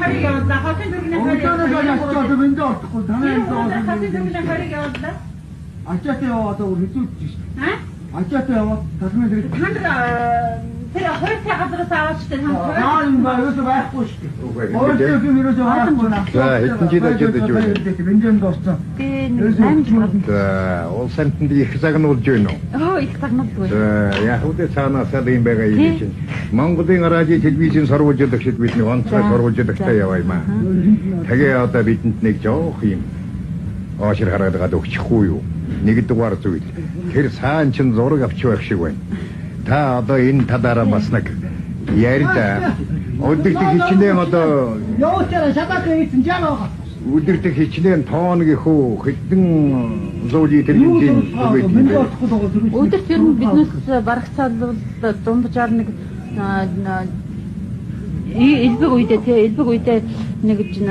харийг явууллаа. Хотын дөрвийн харийг явууллаа. Ачаатай яваад хэзүүлж шүү. Ачаатай яваад талмын дээр танд тэр хоёр цагаас аваад штэ танд. юм ба юу байхгүй шүү. Өөрөөр хэлбэл За хэдэн жил ажиллаж байна. Бензин дууссан. Би 8 жил. За уул сантанд их загнуулж байна уу? Их загнуулгүй. За яг үдэ цаанаасаа юм байгаа юм чинь. Монголын радио телевизийн сурвалжлагч бидний онцгой сурвалжлагчтай явааймаа. Тэгээ одоо бидэнд нэг жоох юм оошир хараад өгчихгүй юу? Нэг дугаар зүйл. Тэр саан чин зураг авч байх шиг байна. Та одоо энэ талаараа бас нэг яриа. Өдөрт хичнээн одоо явуулчаараа шатаад ийсэн жаа. өдөрт хичнээн тоон гэхүү хэдэн зуулийн тэр хэмжээнд Өдөрт ер нь биднес барагцаалбал дундчаар нэг элбэг үедээ нэг 6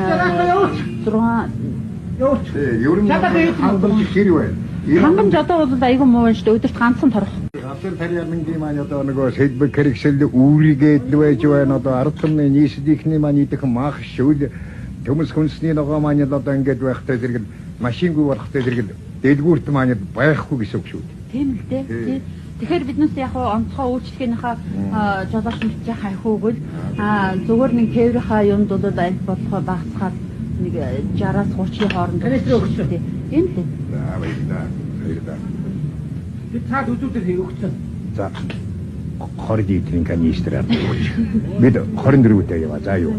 Явууч. ер нь хангамж хэрэг байна. хангамж одоо бол айгүй муу байна шүү дээ. Өдөрт ганцхан торох. Асар тарьяамын маань одоо нөгөө сэдбэг хэрэгсэл үүргээд лвэж байна одоо ард түмний нийслэлийн маань идэх мах шүүл төмс хүнсний нөгөө маань одоо ингэж байхтай зэрэг машингүй болохтой зэрэг дэлгүүрт маань байхгүй гэсэн үг шүү. Тийм л дээ. Тэгэхээр биднээс яг онцгой үйлчлэгийнхаа жолооч мэдчих хайхуугүй зүгээр нэг тээврийнхаа юмд бол аль болох багасгаад нэг 60-аас 30-ийн хооронд өгсөн. Тийм л дээ. За баярлалаа. Би цаад үзүүлэлт өгсөн. За 20 литрийн канистраар өгч. Бид 24-тэй яваа. За юу.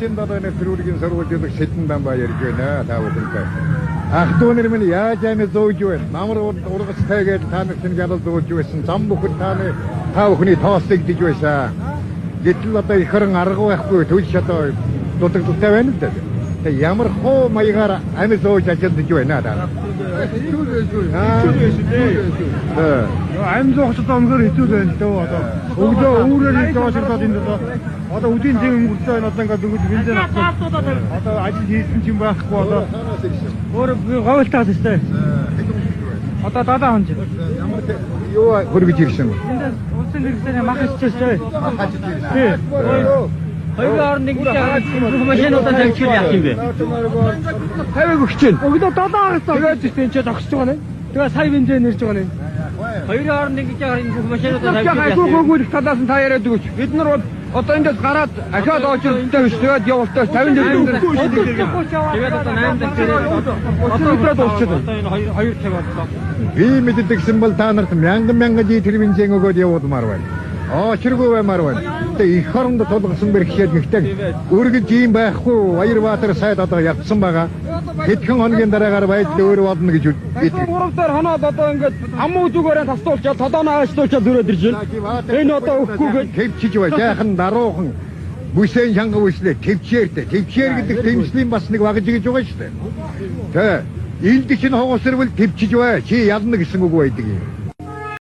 Ургацын долооны төрүүлгийн сургуулийн шилэн дамбаа ярьж байна. Та бүхэнд. Ах дүү нар минь яаж амь зөөж байна. Намар ургацтайгээд та нар чинь ялал зөөж байсан. Зам бүхэн та бүхний тоослог диж байсан. Гэтэл одоо их хорон арга байхгүй төлж одоо дутагдaltaй байна л да. Тэг ямар хоо маягаар амь зөөж ажиллаж байна та. Амь зоогч одоо өнөр хэцүү байна л дээ одоо. Өглөө өөрөөр хийж байгаа ширтад энэ одоо үдийн зэв өнгөрсөн байна одоо ингээд бүгд бензин авсан. Одоо ажил хийсэн ч юм байхгүй одоо. Өөр говьлтаас өстэй. Одоо 70 хон жил. Ямар юу хөргөж ирсэн бэ? Улсын хэрэгсээр мах иччихсэн. Тий. Хоёрын орнд ингэж яагаад машинуудаа тавьчих яах юм бэ? 50 өгч чинь. Өглөө 70-аас тэгээд чинь ч зогсож байгаа нэ. Тэгээ сая бензин нэрж байгаа нэ. Хоёрын орнд ингэж яагаад энэ машинуудаа тавьчих яах юм бэ? Хөөг талаас нь та яриад өгч. Бид нар бол одоо ингэж гараад ахаад очирдтэй биш тэгээд явалтаа 50 дэглэм. Тэгээд одоо 8 дэглэм. Одоо дуусчихсан. Одоо энэ 2 цаг боллоо. Би мэддэгсэн бол та нарт мянган литр бензин өгөөд явуулмаар байна. Очиргүй баймаар байна. Тэгээ их хоронд тулгасан бэрхшээл гэхдээ өргөж ийм байхгүй Баярбаатар сайд одоо явцсан байгаа. Хэдхэн хоногийн дараагаар байдал өөр болно гэж бид. 3 сар хоноод одоо ингээд аммуу зүгээрээ тастуулчаад толооно аашлуулчаад зөрөөд ирж байна. Энэ одоо өгөхгүйгээд төвчж бай. Жаахан даруухан бүсээн чанга бүслээ төвчээртэй. Төвчээр гэдэг тэмцлийн бас нэг багж гэж байгаа шүү дээ. Тэ. Илд чинь хогосрвол төвчж бай. Чи ялна гэсэн үг байдаг юм.